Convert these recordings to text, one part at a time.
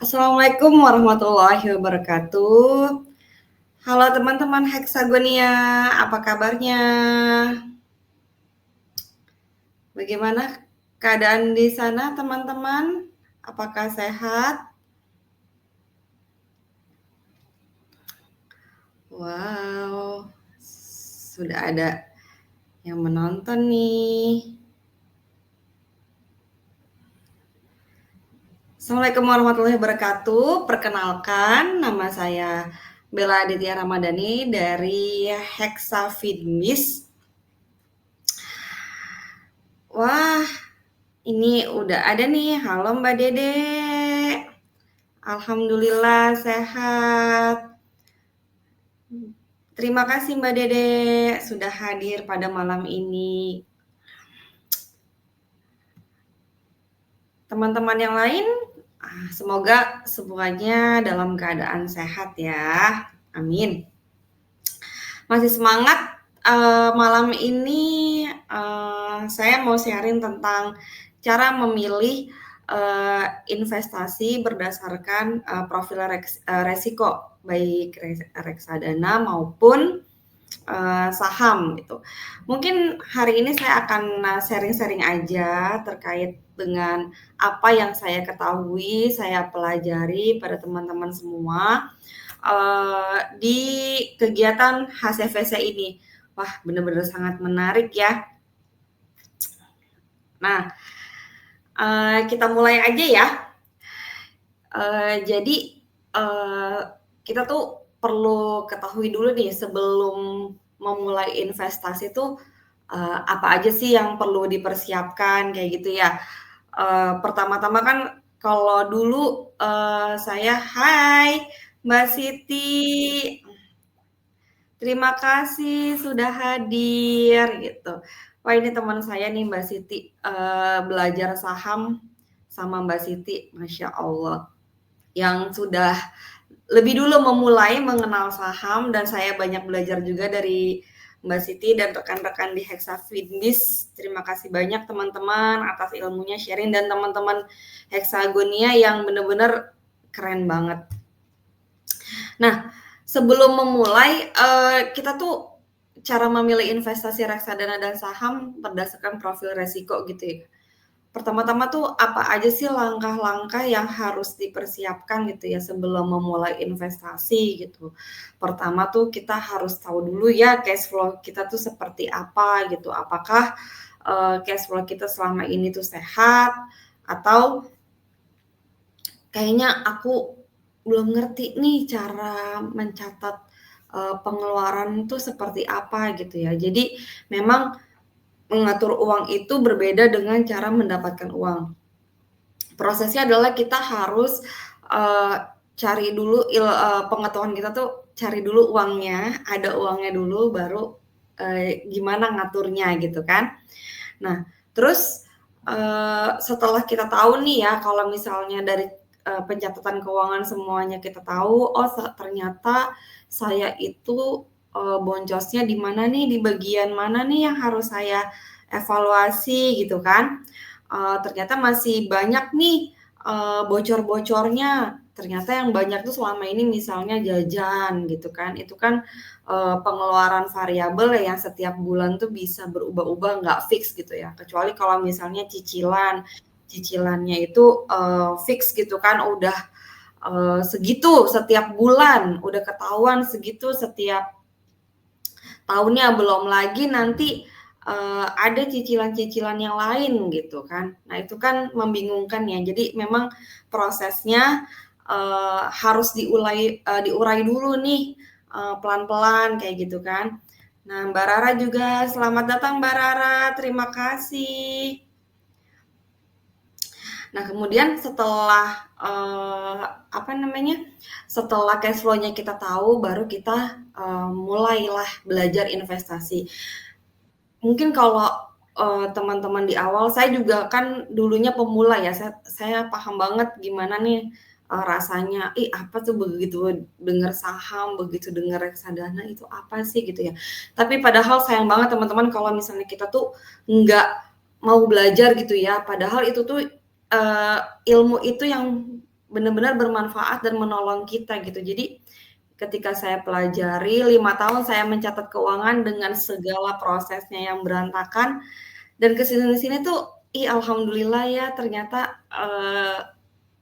Assalamualaikum warahmatullahi wabarakatuh. Halo teman-teman Hexagonia, apa kabarnya? Bagaimana keadaan di sana teman-teman? Apakah sehat? Wow, sudah ada yang menonton nih. Assalamualaikum warahmatullahi wabarakatuh. Perkenalkan, nama saya Bella Aditya Ramadhani dari Hexafitness. Wah, ini udah ada nih. Halo Mbak Dede. Alhamdulillah sehat. Terima kasih Mbak Dede sudah hadir pada malam ini. Teman-teman yang lain, semoga semuanya dalam keadaan sehat ya. Amin. Masih semangat malam ini saya mau sharing tentang cara memilih investasi berdasarkan profil resiko baik reksadana maupun saham gitu. Mungkin hari ini saya akan sharing-sharing aja terkait dengan apa yang saya ketahui, saya pelajari pada teman-teman semua di kegiatan HCVC ini. Wah, benar-benar sangat menarik ya. Nah, kita mulai aja ya. Jadi kita tuh perlu ketahui dulu nih sebelum memulai investasi tuh apa aja sih yang perlu dipersiapkan kayak gitu ya. Pertama-tama kan kalau dulu saya, hai Mbak Siti, terima kasih sudah hadir gitu. Wah ini teman saya nih Mbak Siti belajar saham sama Mbak Siti, Masya Allah. Yang sudah lebih dulu memulai mengenal saham dan saya banyak belajar juga dari Mbak Siti dan rekan-rekan di Hexafitness. Terima kasih banyak teman-teman atas ilmunya sharing dan teman-teman Hexagonia yang benar-benar keren banget. Nah, sebelum memulai kita tuh cara memilih investasi reksadana dan saham berdasarkan profil resiko gitu ya. Pertama-tama tuh apa aja sih langkah-langkah yang harus dipersiapkan gitu ya sebelum memulai investasi gitu. Pertama tuh kita harus tahu dulu ya cash flow kita tuh seperti apa gitu. Apakah cash flow kita selama ini tuh sehat atau kayaknya aku belum ngerti nih cara mencatat pengeluaran tuh seperti apa gitu ya. Jadi memang mengatur uang itu berbeda dengan cara mendapatkan uang. Prosesnya adalah kita harus cari dulu pengetahuan kita tuh cari dulu uangnya, ada uangnya dulu baru gimana ngaturnya gitu kan. Nah, terus setelah kita tahu nih ya kalau misalnya dari pencatatan keuangan semuanya kita tahu, oh ternyata saya itu boncosnya di mana nih, di bagian mana nih yang harus saya evaluasi gitu kan. Ternyata masih banyak nih bocor-bocornya. Ternyata yang banyak tuh selama ini misalnya jajan gitu kan. Itu kan pengeluaran variabel yang setiap bulan tuh bisa berubah-ubah, nggak fix gitu ya. Kecuali kalau misalnya cicilannya itu fix gitu kan, udah segitu setiap bulan, udah ketahuan segitu setiap tahunnya, belum lagi nanti, ada cicilan-cicilan yang lain gitu kan. Nah itu kan membingungkan ya. Jadi memang prosesnya, harus diurai dulu nih, pelan-pelan kayak gitu kan. Nah Mbak Rara juga selamat datang Mbak Rara, terima kasih. Nah, kemudian setelah, apa namanya, setelah cash flow-nya kita tahu, baru kita, mulailah belajar investasi. Mungkin kalau, teman-teman di awal saya juga kan dulunya pemula ya, saya paham banget gimana nih, rasanya, "Ih, apa tuh?" Begitu dengar saham, begitu dengar reksadana, "Itu apa sih?" Gitu ya. Tapi padahal sayang banget teman-teman kalau misalnya kita tuh nggak mau belajar gitu ya, padahal itu tuh, ilmu itu yang benar-benar bermanfaat dan menolong kita gitu. Jadi ketika saya pelajari 5 tahun saya mencatat keuangan dengan segala prosesnya yang berantakan dan kesini-sini tuh, alhamdulillah ya ternyata,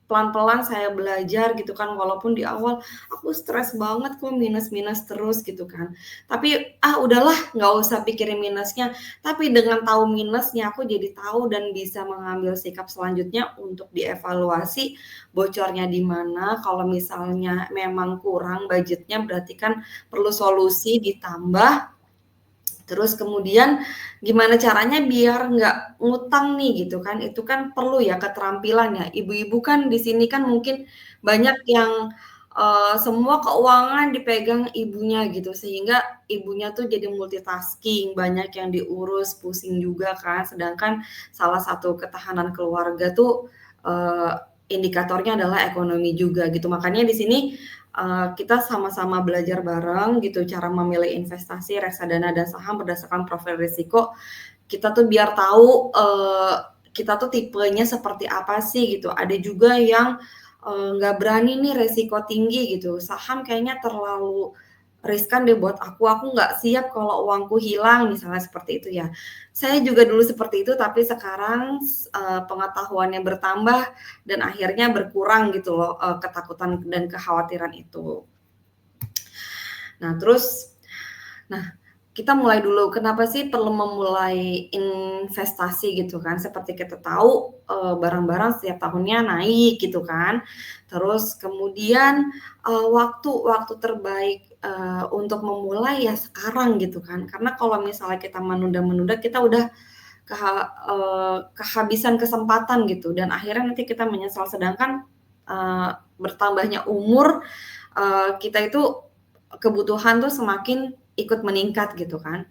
pelan-pelan saya belajar gitu kan, walaupun di awal aku stres banget kok minus-minus terus gitu kan. Tapi, udahlah nggak usah pikirin minusnya, tapi dengan tahu minusnya aku jadi tahu dan bisa mengambil sikap selanjutnya untuk dievaluasi bocornya di mana, kalau misalnya memang kurang budgetnya berarti kan perlu solusi ditambah. Terus kemudian gimana caranya biar nggak ngutang nih gitu kan, itu kan perlu ya keterampilan ya. Ibu-ibu kan di sini kan mungkin banyak yang, semua keuangan dipegang ibunya gitu, sehingga ibunya tuh jadi multitasking, banyak yang diurus, pusing juga kan. Sedangkan salah satu ketahanan keluarga tuh, eee, indikatornya adalah ekonomi juga gitu. Makanya di sini kita sama-sama belajar bareng gitu cara memilih investasi, reksadana, dan saham berdasarkan profil risiko. Kita tuh biar tahu, kita tuh tipenya seperti apa sih gitu. Ada juga yang, nggak berani nih resiko tinggi gitu, saham kayaknya terlalu riskan deh buat aku nggak siap kalau uangku hilang, misalnya seperti itu ya. Saya juga dulu seperti itu, tapi sekarang pengetahuannya bertambah dan akhirnya berkurang gitu loh, ketakutan dan kekhawatiran itu. Nah terus, nah kita mulai dulu, kenapa sih perlu memulai investasi gitu kan, seperti kita tahu, barang-barang setiap tahunnya naik gitu kan. Terus kemudian, waktu terbaik, untuk memulai ya sekarang gitu kan, karena kalau misalnya kita menunda-menunda, kita udah kehabisan kesempatan gitu dan akhirnya nanti kita menyesal. Sedangkan, bertambahnya umur, kita itu kebutuhan tuh semakin ikut meningkat gitu kan.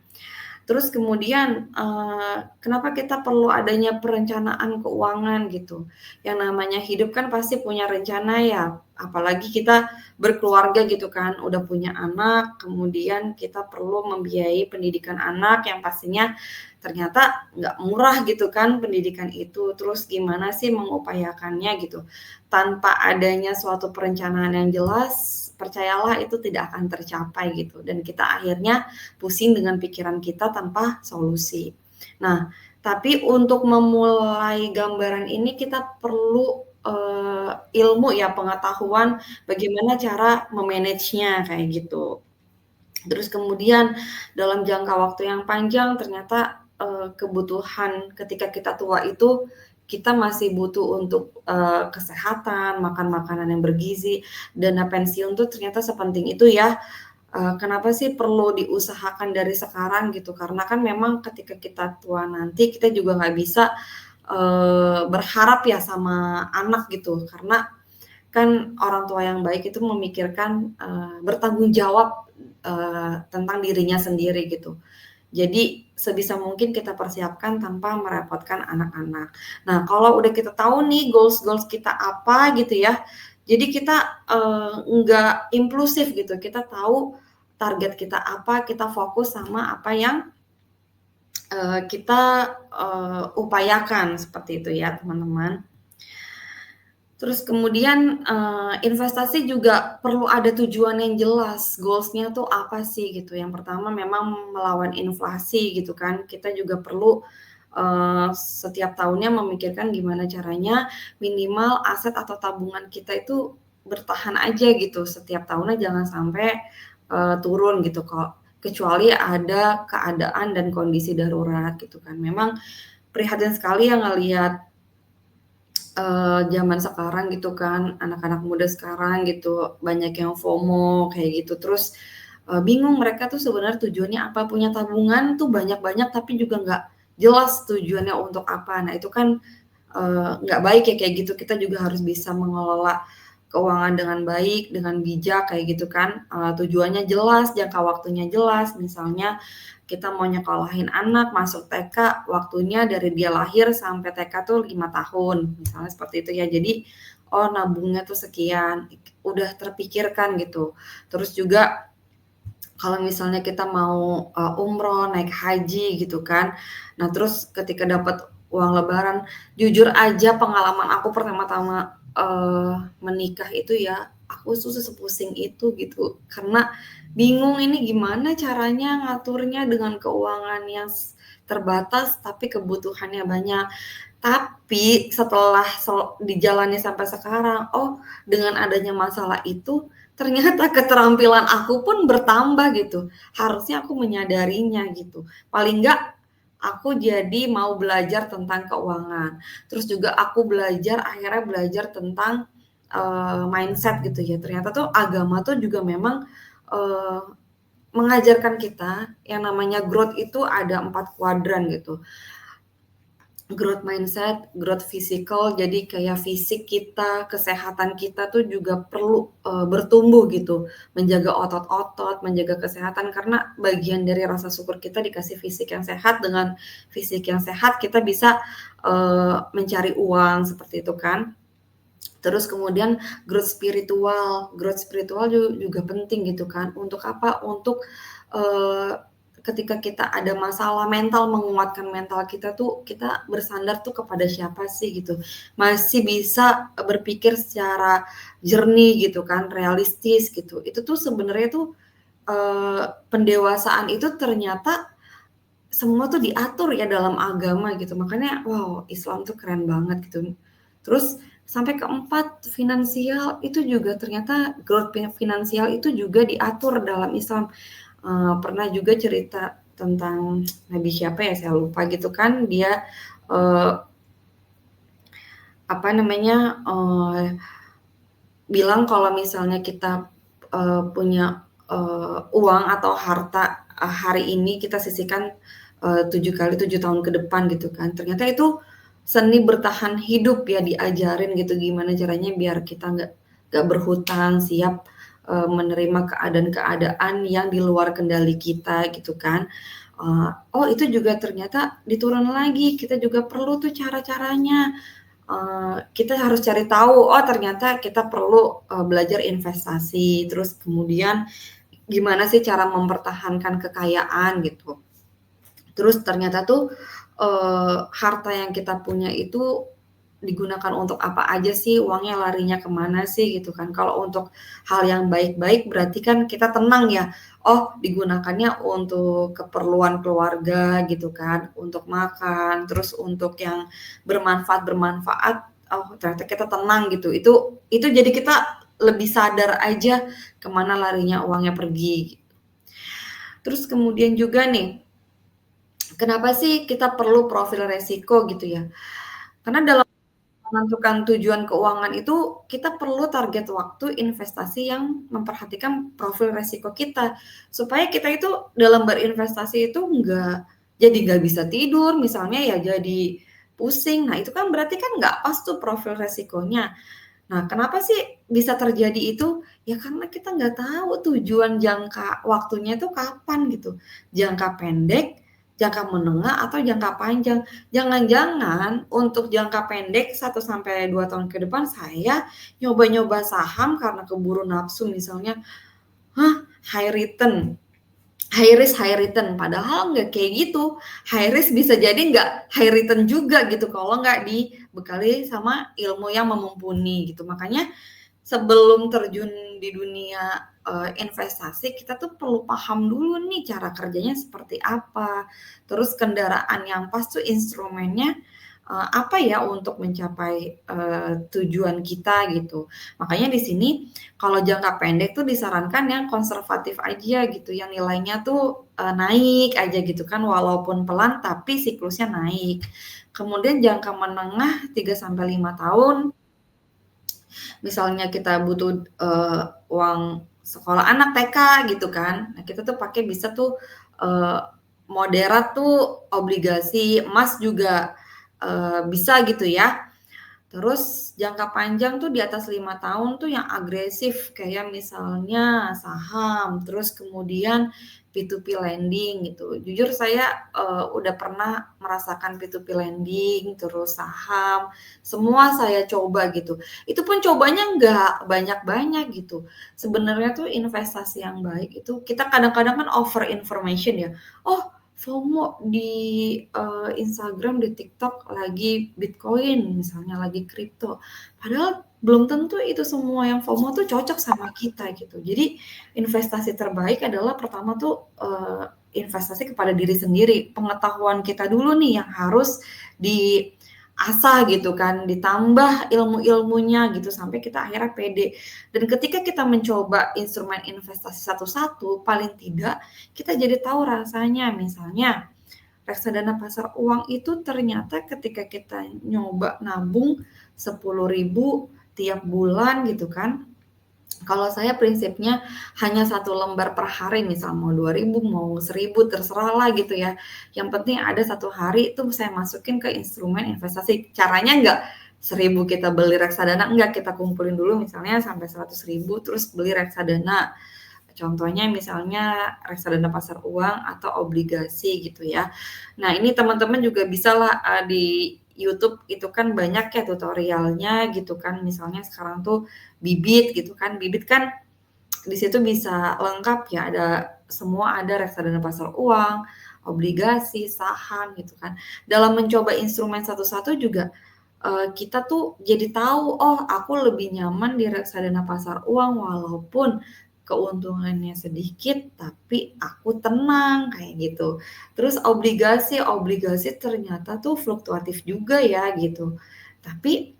Terus kemudian, kenapa kita perlu adanya perencanaan keuangan gitu. Yang namanya hidup kan pasti punya rencana ya, apalagi kita berkeluarga gitu kan, udah punya anak, kemudian kita perlu membiayai pendidikan anak yang pastinya ternyata nggak murah gitu kan pendidikan itu. Terus gimana sih mengupayakannya gitu. Tanpa adanya suatu perencanaan yang jelas, percayalah itu tidak akan tercapai gitu dan kita akhirnya pusing dengan pikiran kita tanpa solusi. Nah, tapi untuk memulai gambaran ini kita perlu, ilmu ya, pengetahuan bagaimana cara me-manage-nya kayak gitu. Terus kemudian dalam jangka waktu yang panjang ternyata, kebutuhan ketika kita tua itu, kita masih butuh untuk, kesehatan, makan makanan yang bergizi, dana pensiun tuh ternyata sepenting itu ya. Kenapa sih perlu diusahakan dari sekarang gitu, karena kan memang ketika kita tua nanti kita juga nggak bisa, berharap ya sama anak gitu, karena kan orang tua yang baik itu memikirkan, bertanggung jawab, tentang dirinya sendiri gitu. Jadi sebisa mungkin kita persiapkan tanpa merepotkan anak-anak. Nah kalau udah kita tahu nih goals-goals kita apa gitu ya, jadi kita, nggak impulsif gitu, kita tahu target kita apa, kita fokus sama apa yang, kita, upayakan, seperti itu ya teman-teman. Terus kemudian, investasi juga perlu ada tujuan yang jelas, goals-nya tuh apa sih gitu. Yang pertama memang melawan inflasi gitu kan, kita juga perlu, setiap tahunnya memikirkan gimana caranya minimal aset atau tabungan kita itu bertahan aja gitu, setiap tahunnya jangan sampai, turun gitu kok. kecuali ada keadaan dan kondisi darurat gitu kan. Memang prihatin sekali ya ngelihat zaman sekarang gitu kan, anak-anak muda sekarang gitu, banyak yang FOMO kayak gitu. Terus, bingung mereka tuh sebenarnya tujuannya apa, punya tabungan tuh banyak-banyak tapi juga nggak jelas tujuannya untuk apa. Nah itu kan, nggak baik ya kayak gitu, kita juga harus bisa mengelola keuangan dengan baik, dengan bijak kayak gitu kan, tujuannya jelas, jangka waktunya jelas, misalnya kita mau nyekolahin anak masuk TK, waktunya dari dia lahir sampai TK tuh 5 tahun, misalnya seperti itu ya. Jadi, oh nabungnya tuh sekian, udah terpikirkan gitu. Terus juga kalau misalnya kita mau, umroh, naik haji gitu kan. Nah terus ketika dapat uang lebaran, jujur aja pengalaman aku pertama-tama, menikah itu ya, aku tuh sepusing itu gitu. Karena bingung ini gimana caranya ngaturnya dengan keuangan yang terbatas tapi kebutuhannya banyak. Tapi setelah dijalani sampai sekarang, oh dengan adanya masalah itu, ternyata keterampilan aku pun bertambah gitu. Harusnya aku menyadarinya gitu. Paling enggak aku jadi mau belajar tentang keuangan. Terus juga aku akhirnya belajar tentang, mindset gitu ya. Ternyata tuh agama tuh juga memang, eee, mengajarkan kita yang namanya growth itu ada 4 kuadran gitu. Growth mindset, growth physical, jadi kayak fisik kita, kesehatan kita tuh juga perlu, bertumbuh gitu, menjaga otot-otot, menjaga kesehatan karena bagian dari rasa syukur kita dikasih fisik yang sehat, dengan fisik yang sehat kita bisa, mencari uang, seperti itu kan. Terus kemudian growth spiritual juga penting gitu kan, untuk apa? Untuk, ketika kita ada masalah mental, menguatkan mental kita tuh, kita bersandar tuh kepada siapa sih gitu. Masih bisa berpikir secara jernih gitu kan, realistis gitu. Itu tuh sebenarnya tuh, pendewasaan itu ternyata semua tuh diatur ya dalam agama gitu, makanya wow Islam tuh keren banget gitu. Terus sampai keempat, finansial itu juga ternyata growth finansial itu juga diatur dalam Islam. Pernah juga cerita tentang nabi siapa ya saya lupa gitu kan, dia, eee, apa namanya, bilang kalau misalnya kita, punya, uang atau harta, hari ini kita sisihkan, 7 kali 7 tahun ke depan gitu kan. Ternyata itu seni bertahan hidup ya, diajarin gitu gimana caranya biar kita nggak berhutang, siap, menerima keadaan-keadaan yang di luar kendali kita gitu kan. Oh itu juga ternyata diturun lagi, kita juga perlu tuh cara-caranya. Kita harus cari tahu, oh ternyata kita perlu, belajar investasi, terus kemudian gimana sih cara mempertahankan kekayaan gitu. Terus ternyata tuh, harta yang kita punya itu digunakan untuk apa aja sih, uangnya larinya kemana sih gitu kan. Kalau untuk hal yang baik-baik berarti kan kita tenang ya, oh digunakannya untuk keperluan keluarga gitu kan, untuk makan, terus untuk yang bermanfaat, oh ternyata kita tenang gitu. Itu jadi kita lebih sadar aja kemana larinya uangnya pergi. Terus kemudian juga nih, kenapa sih kita perlu profil resiko gitu ya? Karena dalam menentukan tujuan keuangan itu, kita perlu target waktu investasi yang memperhatikan profil resiko kita. Supaya kita itu dalam berinvestasi itu nggak bisa tidur, misalnya ya jadi pusing. Nah, itu kan berarti kan nggak pas tuh profil resikonya. Nah, kenapa sih bisa terjadi itu? Ya karena kita nggak tahu tujuan jangka waktunya itu kapan gitu. Jangka pendek, jangka menengah, atau jangka panjang. Jangan-jangan untuk jangka pendek 1 sampai 2 tahun ke depan saya nyoba-nyoba saham karena keburu nafsu misalnya, hah, high return, high risk, high return, padahal nggak kayak gitu. High risk bisa jadi nggak high return juga gitu kalau nggak dibekali sama ilmu yang mumpuni gitu. Makanya sebelum terjun di dunia, investasi kita tuh perlu paham dulu nih cara kerjanya seperti apa, terus kendaraan yang pas tuh instrumennya, apa ya untuk mencapai, tujuan kita gitu. Makanya di sini kalau jangka pendek tuh disarankan yang konservatif aja gitu, yang nilainya tuh, naik aja gitu kan walaupun pelan tapi siklusnya naik. Kemudian jangka menengah 3 sampai 5 tahun, misalnya kita butuh, uang sekolah anak TK gitu kan, nah kita tuh pakai bisa tuh, eee, moderat tuh obligasi, emas juga, bisa gitu ya. Terus jangka panjang tuh di atas 5 tahun tuh yang agresif kayak misalnya saham, terus kemudian P2P lending gitu. Jujur saya, udah pernah merasakan P2P lending, terus saham, semua saya coba gitu. Itu pun cobanya nggak banyak-banyak gitu. Sebenarnya tuh investasi yang baik itu kita kadang-kadang kan over information ya, "Oh, FOMO di, Instagram, di TikTok lagi Bitcoin misalnya, lagi kripto. Padahal belum tentu itu semua yang FOMO tuh cocok sama kita gitu. Jadi investasi terbaik adalah pertama tuh, investasi kepada diri sendiri. Pengetahuan kita dulu nih yang harus diasah gitu kan, ditambah ilmu-ilmunya gitu sampai kita akhirnya pede. Dan ketika kita mencoba instrumen investasi satu-satu, paling tidak kita jadi tahu rasanya. Misalnya reksadana pasar uang itu ternyata ketika kita nyoba nabung 10.000 tiap bulan gitu kan, kalau saya prinsipnya hanya satu lembar per hari, misal mau 2.000 mau 1.000 terserahlah gitu ya. Yang penting ada satu hari itu saya masukin ke instrumen investasi. Caranya nggak 1.000 kita beli reksadana, enggak, kita kumpulin dulu misalnya sampai 100.000 terus beli reksadana. Contohnya misalnya reksadana pasar uang atau obligasi gitu ya. Nah ini teman-teman juga bisalah, di YouTube itu kan banyak ya tutorialnya gitu kan. Misalnya sekarang tuh Bibit gitu kan. Bibit kan di situ bisa lengkap ya, ada semua, ada reksadana pasar uang, obligasi, saham gitu kan. Dalam mencoba instrumen satu-satu juga, kita tuh jadi tahu, "Oh aku lebih nyaman di reksadana pasar uang walaupun keuntungannya sedikit, tapi aku tenang," kayak gitu. Terus obligasi, obligasi ternyata tuh fluktuatif juga ya gitu. Tapi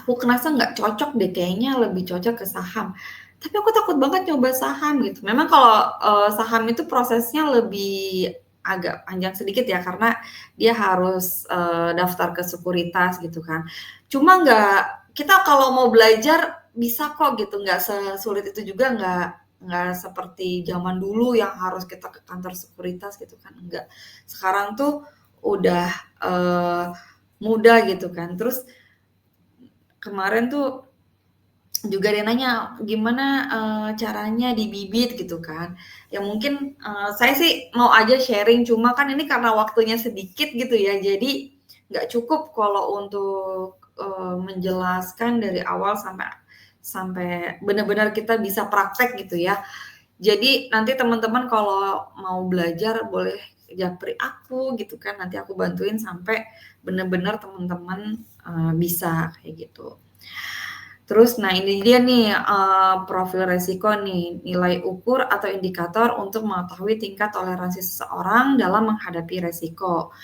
aku ngerasa nggak cocok deh, kayaknya lebih cocok ke saham. Tapi aku takut banget nyoba saham gitu. Memang kalau, saham itu prosesnya lebih agak panjang sedikit ya, karena dia harus, daftar ke sekuritas gitu kan. Cuma kita kalau mau belajar bisa kok gitu, nggak sesulit itu juga, nggak seperti zaman dulu yang harus kita ke kantor sekuritas gitu kan, enggak. Sekarang tuh udah, eee, mudah gitu kan. Terus kemarin tuh juga dia nanya, "Gimana, caranya di Bibit?" Gitu kan. Ya mungkin, saya sih mau aja sharing, cuma kan ini karena waktunya sedikit gitu ya, jadi nggak cukup kalau untuk, menjelaskan dari awal sampai sampai benar-benar kita bisa praktek gitu ya. Jadi nanti teman-teman kalau mau belajar boleh japri aku gitu kan, nanti aku bantuin sampai benar-benar teman-teman, bisa kayak gitu. Terus, nah ini dia nih, profil resiko nih, nilai ukur atau indikator untuk mengetahui tingkat toleransi seseorang dalam menghadapi resiko.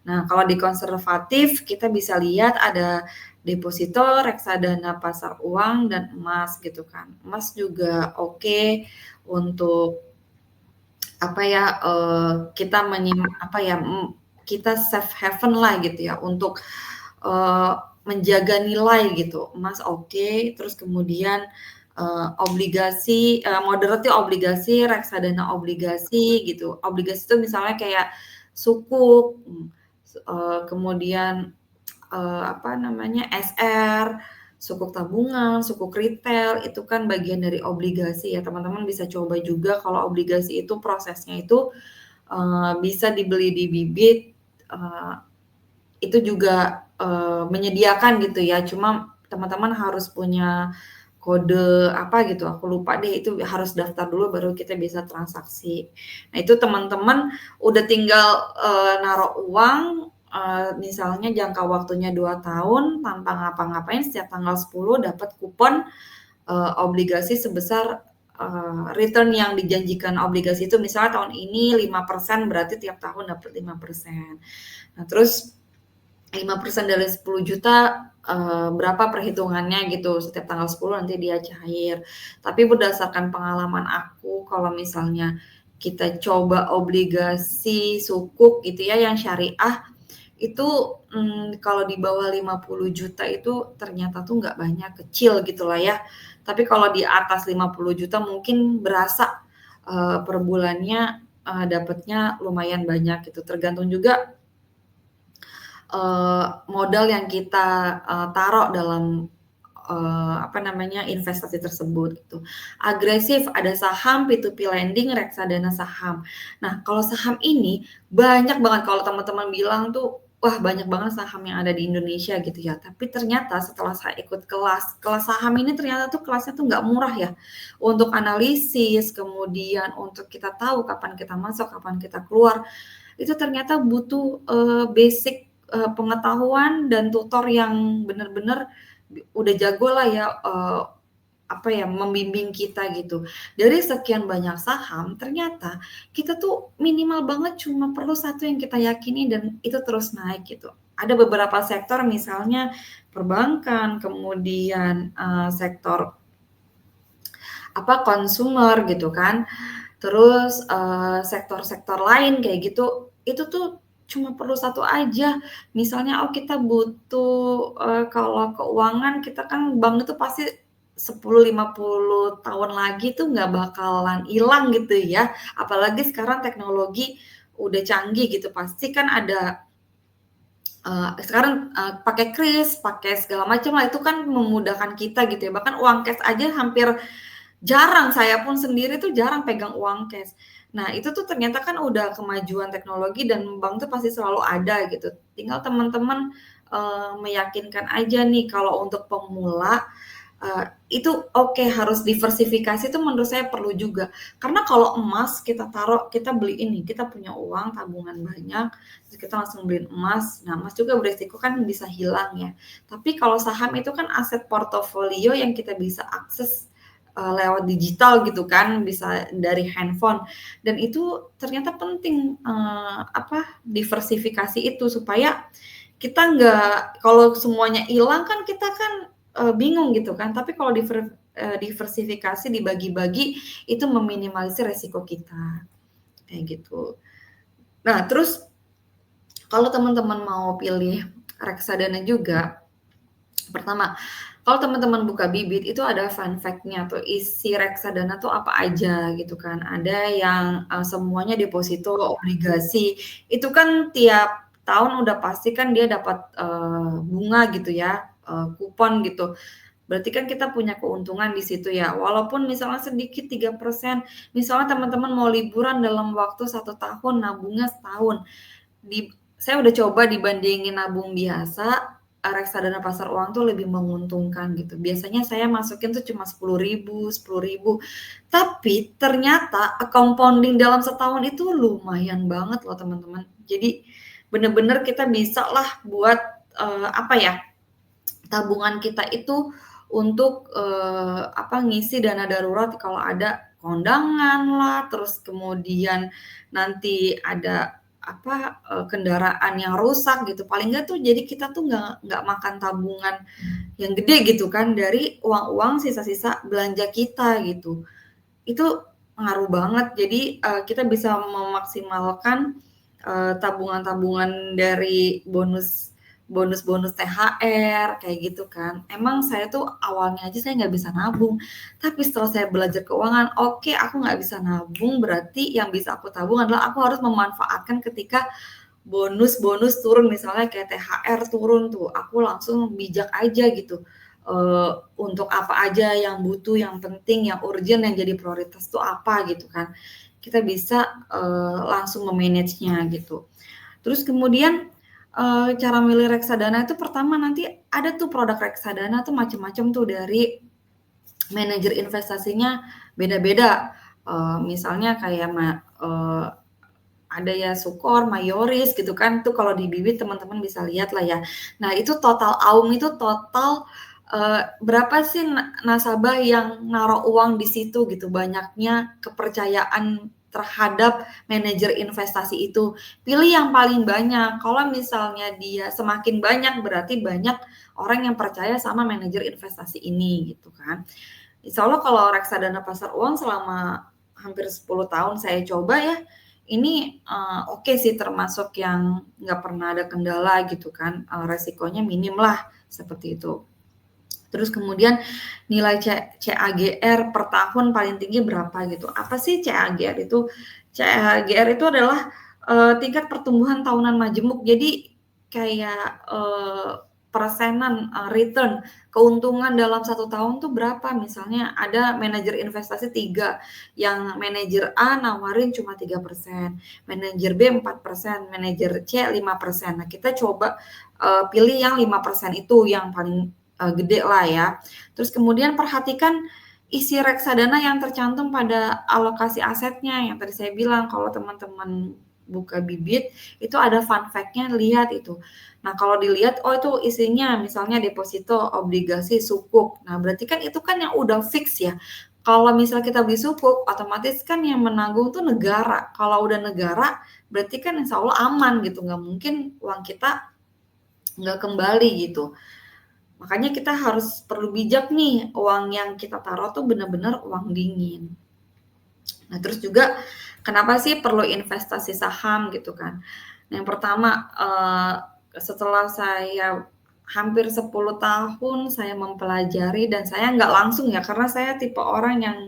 Nah, kalau di konservatif kita bisa lihat ada deposito, reksadana pasar uang, dan emas gitu kan. Emas juga oke untuk apa ya, kita apa ya, kita safe haven lah gitu ya untuk, eee, menjaga nilai gitu. Emas oke, terus kemudian, obligasi, moderate tuh obligasi, reksadana obligasi gitu. Obligasi itu misalnya kayak Sukuk, kemudian, apa namanya, SR, sukuk tabungan, sukuk retail, itu kan bagian dari obligasi ya, teman-teman bisa coba juga kalau obligasi itu prosesnya itu, bisa dibeli di Bibit, eee, itu juga, menyediakan gitu ya, cuma teman-teman harus punya kode apa gitu, aku lupa deh, itu harus daftar dulu baru kita bisa transaksi. Nah itu teman-teman udah tinggal, naruh uang, misalnya jangka waktunya 2 tahun tanpa ngapa-ngapain, setiap tanggal 10 dapat kupon, obligasi sebesar, return yang dijanjikan obligasi itu misalnya tahun ini 5% berarti tiap tahun dapat 5%. Nah terus 5% dari 10 juta, berapa perhitungannya gitu, setiap tanggal 10 nanti dia cair. Tapi berdasarkan pengalaman aku, kalau misalnya kita coba obligasi sukuk gitu ya, yang syariah, itu, kalau di bawah 50 juta itu ternyata tuh nggak banyak, kecil gitulah ya. Tapi kalau di atas 50 juta mungkin berasa, per bulannya, dapatnya lumayan banyak gitu, tergantung juga modal yang kita, taruh dalam, apa namanya, investasi tersebut gitu. Agresif, ada saham, P2P lending, reksadana saham. Nah, kalau saham ini banyak banget kalau teman-teman bilang tuh, wah banyak banget saham yang ada di Indonesia gitu ya. Tapi ternyata setelah saya ikut kelas, kelas saham ini ternyata tuh kelasnya tuh nggak murah ya. Untuk analisis, kemudian untuk kita tahu kapan kita masuk, kapan kita keluar, itu ternyata butuh, basic, pengetahuan dan tutor yang bener-bener udah jago lah ya, apa ya, membimbing kita gitu. Dari sekian banyak saham, ternyata kita tuh minimal banget cuma perlu satu yang kita yakini dan itu terus naik gitu. Ada beberapa sektor misalnya perbankan, kemudian, sektor apa, consumer gitu kan. Terus, sektor-sektor lain kayak gitu, itu tuh cuma perlu satu aja. Misalnya, oh kita butuh, kalau keuangan kita kan bank itu pasti 10, 50 tahun lagi tuh nggak bakalan hilang gitu ya. Apalagi sekarang teknologi udah canggih gitu, pasti kan ada, sekarang, pakai kris, pakai segala macam lah, itu kan memudahkan kita gitu ya. Bahkan uang cash aja hampir jarang, saya pun sendiri tuh jarang pegang uang cash. Nah, itu tuh ternyata kan udah kemajuan teknologi dan bank tuh pasti selalu ada gitu. Tinggal teman-teman, meyakinkan aja nih kalau untuk pemula, itu oke harus diversifikasi itu menurut saya perlu juga. Karena kalau emas kita taruh, kita beli ini, kita punya uang tabungan banyak, terus kita langsung beliin emas. Nah, emas juga beresiko kan bisa hilang ya. Tapi kalau saham itu kan aset portofolio yang kita bisa akses lewat digital gitu kan, bisa dari handphone dan itu ternyata penting, apa, diversifikasi itu supaya kita nggak kalau semuanya hilang kan kita kan, bingung gitu kan, tapi kalau diversifikasi, dibagi-bagi, itu meminimalisir resiko kita, kayak gitu. Nah, terus kalau teman-teman mau pilih reksadana juga, pertama, kalau teman-teman buka Bibit itu ada fun fact-nya tuh, isi reksadana tuh apa aja gitu kan. Ada yang, semuanya deposito obligasi, itu kan tiap tahun udah pasti kan dia dapat, bunga gitu ya, kupon gitu. Berarti kan kita punya keuntungan di situ ya, walaupun misalnya sedikit 3%, misalnya teman-teman mau liburan dalam waktu 1 tahun, nabungnya setahun. Saya udah coba dibandingin nabung biasa, reksadana pasar uang tuh lebih menguntungkan gitu. Biasanya saya masukin tuh cuma 10 ribu, tapi ternyata compounding dalam setahun itu lumayan banget loh teman-teman. Jadi bener-bener kita bisa lah buat, apa ya, tabungan kita itu untuk, apa, ngisi dana darurat kalau ada kondangan lah, terus kemudian nanti ada apa, kendaraan yang rusak gitu, paling enggak tuh jadi kita tuh nggak makan tabungan yang gede gitu kan dari uang-uang sisa-sisa belanja kita gitu. Itu ngaruh banget jadi, kita bisa memaksimalkan, tabungan-tabungan dari bonus-bonus THR kayak gitu kan. Emang saya tuh awalnya aja saya nggak bisa nabung, tapi setelah saya belajar keuangan, oke aku nggak bisa nabung berarti yang bisa aku tabung adalah aku harus memanfaatkan ketika bonus-bonus turun misalnya kayak THR turun tuh, aku langsung bijak aja gitu, untuk apa aja yang butuh, yang penting, yang urgent, yang jadi prioritas tuh apa gitu kan. Kita bisa, langsung me-manage-nya gitu. Terus kemudian, cara milih reksadana itu pertama nanti ada tuh produk reksadana tuh macem-macem tuh dari manajer investasinya beda-beda, misalnya kayak ada ya Sukor, Mayoris gitu kan, tuh kalau di Bibit teman-teman bisa lihat lah ya. Nah itu total AUM itu total, berapa sih nasabah yang naruh uang di situ gitu, banyaknya kepercayaan terhadap manajer investasi itu. Pilih yang paling banyak. Kalau misalnya dia semakin banyak, berarti banyak orang yang percaya sama manajer investasi ini gitu kan. Insya Allah kalau reksadana pasar uang selama hampir 10 tahun saya coba ya, ini oke sih, termasuk yang nggak pernah ada kendala gitu kan, resikonya minim lah seperti itu. Terus kemudian nilai CAGR per tahun paling tinggi berapa gitu. Apa sih CAGR itu? CAGR itu adalah tingkat pertumbuhan tahunan majemuk. Jadi kayak persenan return keuntungan dalam 1 tahun tuh berapa. Misalnya ada manajer investasi 3, yang manajer A nawarin cuma 3%, manajer B 4%, manajer C 5%. Nah, kita coba pilih yang 5% itu yang paling gede lah ya. Terus kemudian perhatikan isi reksadana yang tercantum pada alokasi asetnya, yang tadi saya bilang kalau teman-teman buka Bibit itu ada fun fact-nya, lihat itu. Nah, kalau dilihat oh itu isinya misalnya deposito, obligasi, sukuk. Nah, berarti kan itu kan yang udah fix ya. Kalau misalnya kita beli sukuk, otomatis kan yang menanggung tuh negara. Kalau udah negara, berarti kan insya Allah aman gitu, nggak mungkin uang kita nggak kembali gitu. Makanya kita harus perlu bijak nih, uang yang kita taruh tuh benar-benar uang dingin. Nah, terus juga kenapa sih perlu investasi saham gitu kan? Yang pertama, setelah saya hampir 10 tahun saya mempelajari, dan saya nggak langsung ya, karena saya tipe orang yang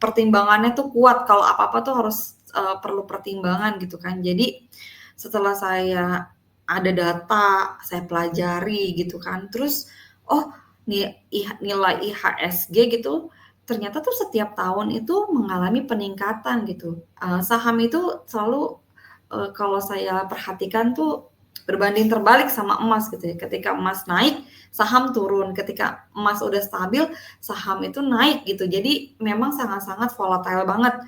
pertimbangannya tuh kuat, kalau apa-apa tuh harus perlu pertimbangan gitu kan. Jadi setelah saya ada data, saya pelajari gitu kan, terus oh nilai IHSG gitu ternyata tuh setiap tahun itu mengalami peningkatan gitu. Saham itu selalu kalau saya perhatikan tuh berbanding terbalik sama emas gitu ya. Ketika emas naik, saham turun. Ketika emas udah stabil, saham itu naik gitu. Jadi memang sangat-sangat volatile banget.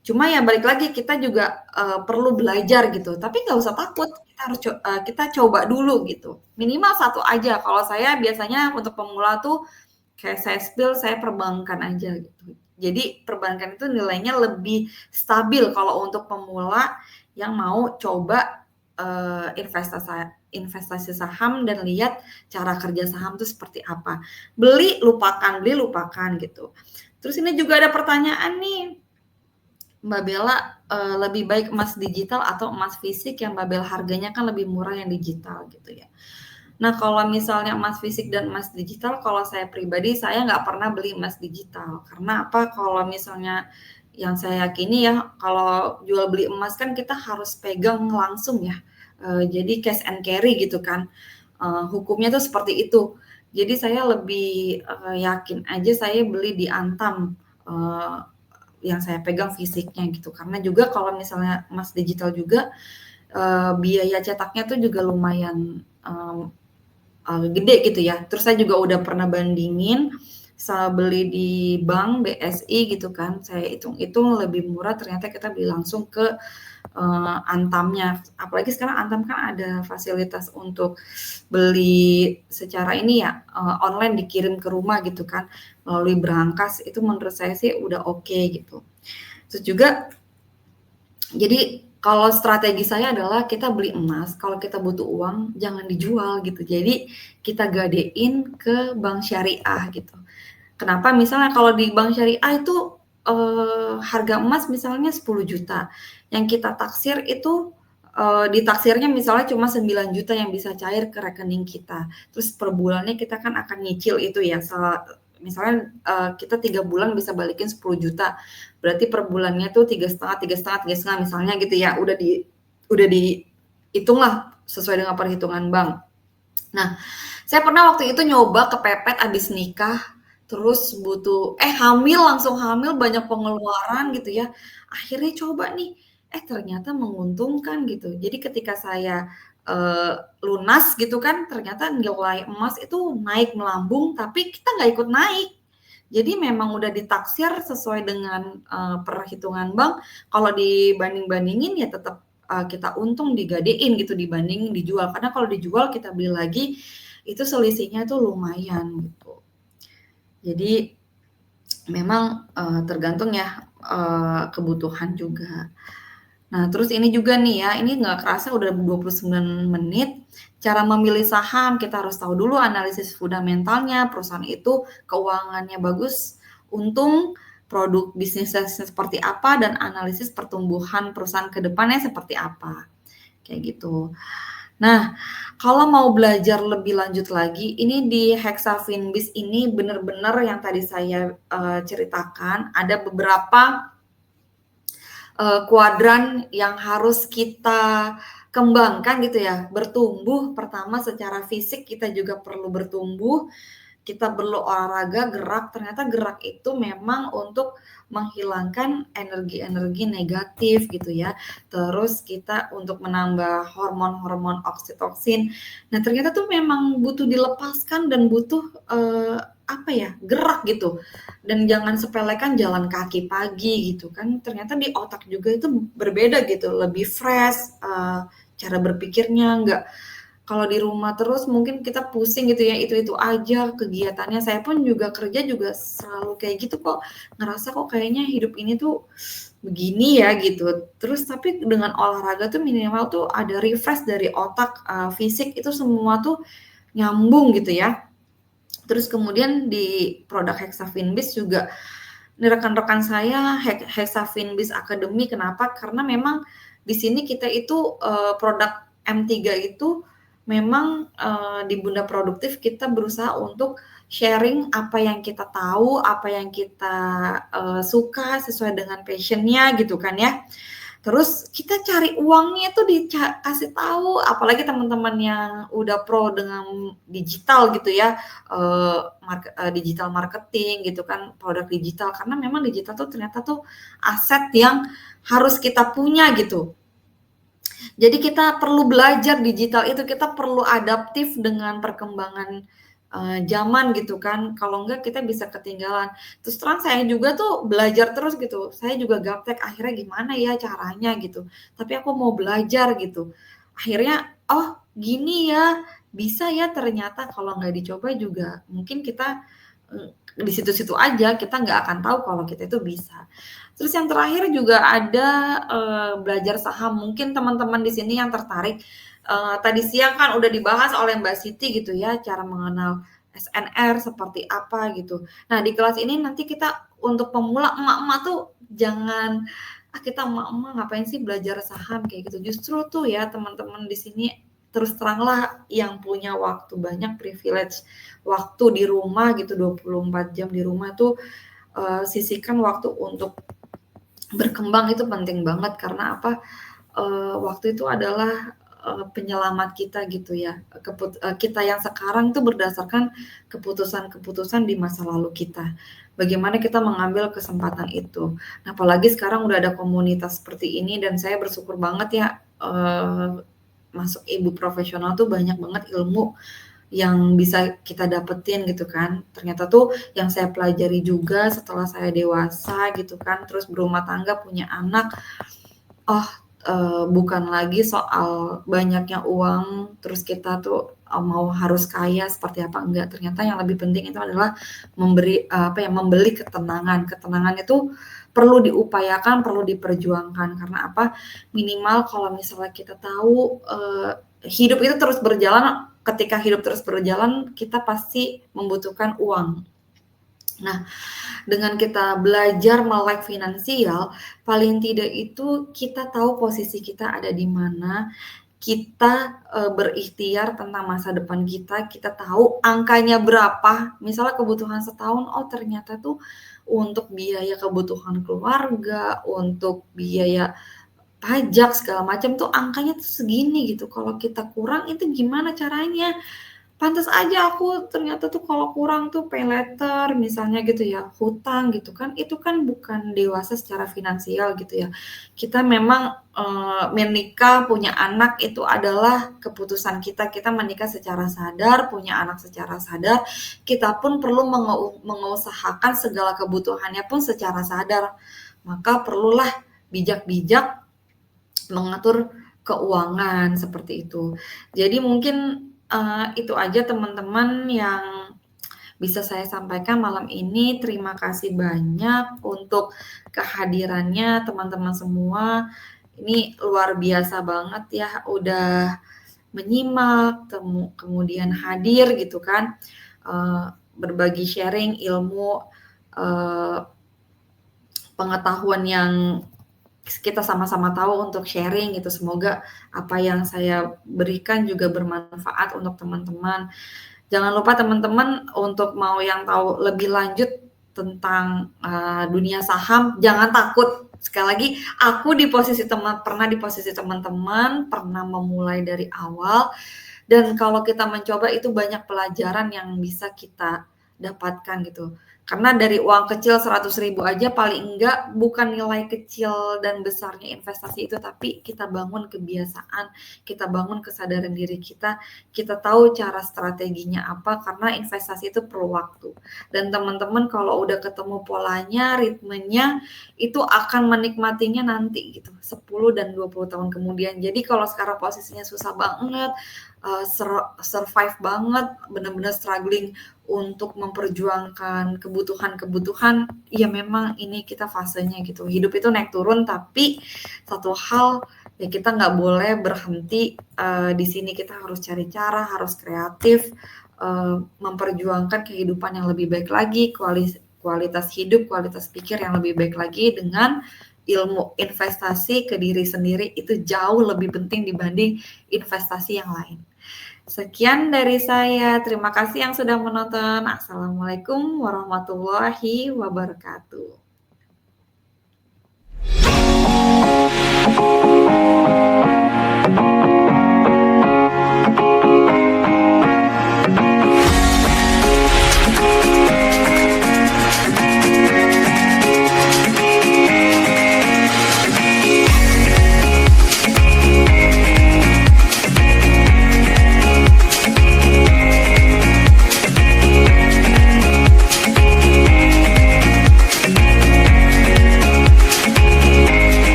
Cuma ya balik lagi kita juga perlu belajar gitu. Tapi nggak usah takut. Kita coba dulu gitu. Minimal satu aja. Kalau saya biasanya untuk pemula tuh kayak saya spill, saya perbankan aja gitu. Jadi perbankan itu nilainya lebih stabil kalau untuk pemula yang mau coba investasi saham dan lihat cara kerja saham itu seperti apa. Beli lupakan gitu. Terus ini juga ada pertanyaan nih, Mbak Bella, lebih baik emas digital atau emas fisik? Yang Mbak Bella harganya kan lebih murah yang digital gitu ya. Nah, kalau misalnya emas fisik dan emas digital, kalau saya pribadi, saya nggak pernah beli emas digital. Karena apa? Kalau misalnya yang saya yakini ya, kalau jual beli emas kan kita harus pegang langsung ya. Jadi cash and carry gitu kan. Hukumnya tuh seperti itu. Jadi saya lebih yakin aja saya beli di Antam yang saya pegang fisiknya gitu. Karena juga kalau misalnya emas digital juga biaya cetaknya tuh juga lumayan gede gitu ya. Terus saya juga udah pernah bandingin saya beli di bank BSI gitu kan, saya hitung-hitung lebih murah, ternyata kita beli langsung ke Antamnya. Apalagi sekarang Antam kan ada fasilitas untuk beli secara ini ya, online dikirim ke rumah gitu kan, melalui Brankas, itu menurut saya sih udah oke gitu. Terus juga jadi kalau strategi saya adalah kita beli emas, kalau kita butuh uang jangan dijual gitu. Jadi kita gadein ke bank syariah gitu. Kenapa? Misalnya kalau di bank syariah itu harga emas misalnya 10 juta, yang kita taksir itu ditaksirnya misalnya cuma 9 juta yang bisa cair ke rekening kita. Terus per bulannya kita kan akan nyicil itu ya, misalnya kita 3 bulan bisa balikin 10 juta, berarti per bulannya tuh 3,5 misalnya gitu ya, udah dihitung lah sesuai dengan perhitungan bank. Nah, saya pernah waktu itu nyoba kepepet abis nikah, terus butuh langsung hamil, banyak pengeluaran gitu ya. Akhirnya coba nih, ternyata menguntungkan gitu. Jadi ketika saya lunas gitu kan, ternyata nilai emas itu naik melambung, tapi kita nggak ikut naik. Jadi memang udah ditaksir sesuai dengan perhitungan bank. Kalau dibanding-bandingin ya tetap kita untung digadein gitu dibanding dijual. Karena kalau dijual kita beli lagi itu selisihnya tuh lumayan gitu. Jadi memang, tergantung ya, kebutuhan juga. Nah, terus ini juga nih ya, ini nggak kerasa udah 29 menit, cara memilih saham kita harus tahu dulu analisis fundamentalnya, perusahaan itu keuangannya bagus, untung, produk bisnisnya seperti apa, dan analisis pertumbuhan perusahaan ke depannya seperti apa, kayak gitu. Nah, kalau mau belajar lebih lanjut lagi, ini di Hexafinbis ini bener-bener yang tadi saya, ceritakan, ada beberapa kuadran yang harus kita kembangkan gitu ya, bertumbuh pertama secara fisik kita juga perlu bertumbuh, kita perlu olahraga, gerak, ternyata gerak itu memang untuk menghilangkan energi-energi negatif gitu ya. Terus kita untuk menambah hormon-hormon oksitoksin. Nah, ternyata tuh memang butuh dilepaskan dan butuh, apa ya, gerak gitu. Dan jangan sepelekan jalan kaki pagi gitu kan, ternyata di otak juga itu berbeda gitu, lebih fresh, cara berpikirnya, nggak kalau di rumah terus mungkin kita pusing gitu ya, itu-itu aja kegiatannya. Saya pun juga kerja juga selalu kayak gitu kok, ngerasa kok kayaknya hidup ini tuh begini ya gitu. Terus tapi dengan olahraga tuh minimal tuh ada refresh dari otak, fisik itu semua tuh nyambung gitu ya. Terus kemudian di produk Hexafinbis juga, ini rekan-rekan saya Hexafinbis Academy kenapa? Karena memang di sini kita itu, produk M3 itu memang, di Bunda Produktif kita berusaha untuk sharing apa yang kita tahu, apa yang kita, suka sesuai dengan passion-nya gitu kan ya. Terus kita cari uangnya itu kasih tahu, apalagi teman-teman yang udah pro dengan digital gitu ya, digital marketing gitu kan, produk digital. Karena memang digital tuh ternyata tuh aset yang harus kita punya gitu. Jadi kita perlu belajar digital itu, kita perlu adaptif dengan perkembangan, zaman gitu kan, kalau enggak kita bisa ketinggalan. Terus terang saya juga tuh belajar terus gitu, saya juga gaptek, akhirnya gimana ya caranya gitu, tapi aku mau belajar gitu. Akhirnya, oh gini ya, bisa ya ternyata kalau nggak dicoba juga mungkin kita, di situ-situ aja, kita nggak akan tahu kalau kita itu bisa. Terus yang terakhir juga ada, belajar saham. Mungkin teman-teman di sini yang tertarik, tadi siang kan udah dibahas oleh Mbak Siti gitu ya, cara mengenal SNR seperti apa gitu. Nah, di kelas ini nanti kita untuk pemula emak-emak tuh jangan, "Ah, kita emak-emak ngapain sih belajar saham?" Kayak gitu. Justru tuh ya teman-teman di sini terus teranglah yang punya waktu banyak, privilege waktu di rumah gitu, 24 jam di rumah tuh, sisihkan waktu untuk berkembang itu penting banget karena apa, waktu itu adalah, penyelamat kita gitu ya, kita yang sekarang tuh berdasarkan keputusan-keputusan di masa lalu kita. Bagaimana kita mengambil kesempatan itu. Nah, apalagi sekarang udah ada komunitas seperti ini dan saya bersyukur banget ya, masuk ibu profesional tuh banyak banget ilmu yang bisa kita dapetin gitu kan. Ternyata tuh yang saya pelajari juga setelah saya dewasa gitu kan, terus berumah tangga, punya anak, oh, bukan lagi soal banyaknya uang, terus kita tuh, mau harus kaya seperti apa, enggak. Ternyata yang lebih penting itu adalah apa ya, membeli ketenangan. Ketenangan itu perlu diupayakan, perlu diperjuangkan. Karena apa, minimal kalau misalnya kita tahu, hidup itu terus berjalan, ketika hidup terus berjalan, kita pasti membutuhkan uang. Nah, dengan kita belajar melek finansial, paling tidak itu kita tahu posisi kita ada di mana, kita, berikhtiar tentang masa depan kita tahu angkanya berapa, misalnya kebutuhan setahun, oh ternyata tuh untuk biaya kebutuhan keluarga, untuk biaya pajak segala macam tuh angkanya tuh segini gitu, kalau kita kurang itu gimana caranya? Pantes aja aku ternyata tuh kalau kurang tuh paylater misalnya gitu ya, hutang gitu kan, itu kan bukan dewasa secara finansial gitu ya. Kita memang, menikah, punya anak itu adalah keputusan kita, kita menikah secara sadar, punya anak secara sadar, kita pun perlu mengusahakan segala kebutuhannya pun secara sadar. Maka perlulah bijak-bijak mengatur keuangan, seperti itu. Jadi mungkin, itu aja teman-teman yang bisa saya sampaikan malam ini. Terima kasih banyak untuk kehadirannya teman-teman semua. Ini luar biasa banget ya, udah menyimak, kemudian hadir gitu kan, berbagi sharing ilmu, eee, pengetahuan yang kita sama-sama tahu untuk sharing gitu. Semoga apa yang saya berikan juga bermanfaat untuk teman-teman. Jangan lupa teman-teman untuk mau yang tahu lebih lanjut tentang, dunia saham, jangan takut. Sekali lagi, aku pernah di posisi teman-teman, pernah memulai dari awal, dan kalau kita mencoba itu banyak pelajaran yang bisa kita dapatkan gitu. Karena dari uang kecil 100.000 aja paling enggak bukan nilai kecil dan besarnya investasi itu, tapi kita bangun kebiasaan, kita bangun kesadaran diri kita tahu cara strateginya apa, karena investasi itu perlu waktu. Dan teman-teman kalau udah ketemu polanya, ritmenya, itu akan menikmatinya nanti gitu, 10 dan 20 tahun kemudian. Jadi kalau sekarang posisinya susah banget, survive banget, bener-bener struggling untuk memperjuangkan kebutuhan-kebutuhan, ya memang ini kita fasenya gitu. Hidup itu naik turun, tapi satu hal ya kita nggak boleh berhenti, di sini kita harus cari cara, harus kreatif, memperjuangkan kehidupan yang lebih baik lagi, kualitas hidup, kualitas pikir yang lebih baik lagi dengan ilmu investasi ke diri sendiri itu jauh lebih penting dibanding investasi yang lain. Sekian dari saya, terima kasih yang sudah menonton. Assalamualaikum warahmatullahi wabarakatuh.